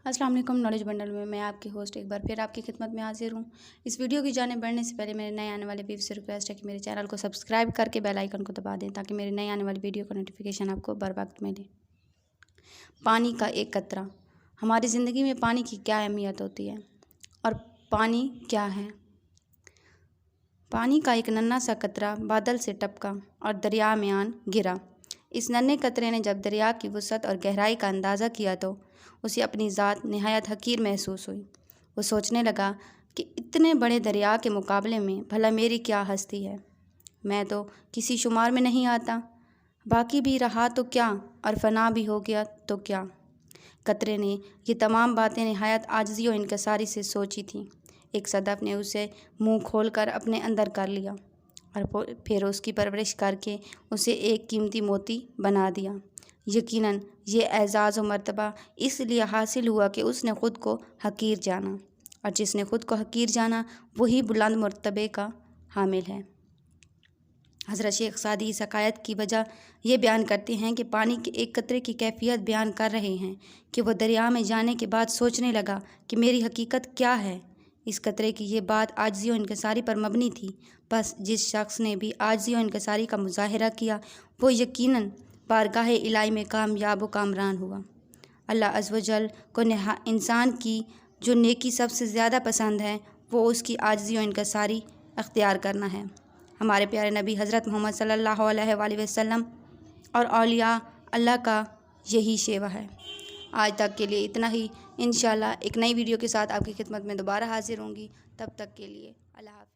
السلام علیکم۔ Knowledge bundle میں آپ کی ہوسٹ ایک بار پھر آپ کی خدمت میں حاضر ہوں۔ اس ویڈیو کی جانب بڑھنے سے پہلے میرے نئے آنے والے ویوز سے ریکویسٹ ہے کہ میرے چینل کو سبسکرائب کر کے بیل آئیکن کو دبا دیں تاکہ میرے نئے آنے والی ویڈیو کا نوٹیفیکیشن آپ کو بر وقت ملے۔ پانی کا ایک قطرہ۔ ہماری زندگی میں پانی کی کیا اہمیت ہوتی ہے اور پانی کیا ہے؟ پانی کا ایک ننھا سا قطرہ بادل سے ٹپکا اور دریا میں آن گرا۔ اس ننھے قطرے نے جب دریا کی وسعت اور گہرائی کا اندازہ کیا تو اسے اپنی ذات نہایت حقیر محسوس ہوئی۔ وہ سوچنے لگا کہ اتنے بڑے دریا کے مقابلے میں بھلا میری کیا ہستی ہے؟ میں تو کسی شمار میں نہیں آتا۔ باقی بھی رہا تو کیا اور فنا بھی ہو گیا تو کیا؟ قطرے نے یہ تمام باتیں نہایت عاجزی و انکساری سے سوچی تھیں۔ ایک صدف نے اسے منہ کھول کر اپنے اندر کر لیا اور پھر اس کی پرورش کر کے اسے ایک قیمتی موتی بنا دیا۔ یقیناً یہ اعزاز و مرتبہ اس لیے حاصل ہوا کہ اس نے خود کو حقیر جانا، اور جس نے خود کو حقیر جانا وہی بلند مرتبے کا حامل ہے۔ حضرت شیخ سعدی اس حقائق کی وجہ یہ بیان کرتے ہیں کہ پانی کے ایک قطرے کی کیفیت بیان کر رہے ہیں کہ وہ دریا میں جانے کے بعد سوچنے لگا کہ میری حقیقت کیا ہے۔ اس قطرے کی یہ بات عاجزی و انکساری پر مبنی تھی۔ بس جس شخص نے بھی عاجزی و انکساری کا مظاہرہ کیا وہ یقیناً بارگاہ الہی میں کامیاب و کامران ہوا۔ اللہ عز و جل کو انسان کی جو نیکی سب سے زیادہ پسند ہے وہ اس کی عاجزی و انکساری اختیار کرنا ہے۔ ہمارے پیارے نبی حضرت محمد صلی اللہ علیہ وآلہ وسلم اور اولیاء اللہ کا یہی شیوہ ہے۔ آج تک کے لیے اتنا ہی۔ انشاءاللہ ایک نئی ویڈیو کے ساتھ آپ کی خدمت میں دوبارہ حاضر ہوں گی۔ تب تک کے لیے اللہ حافظ۔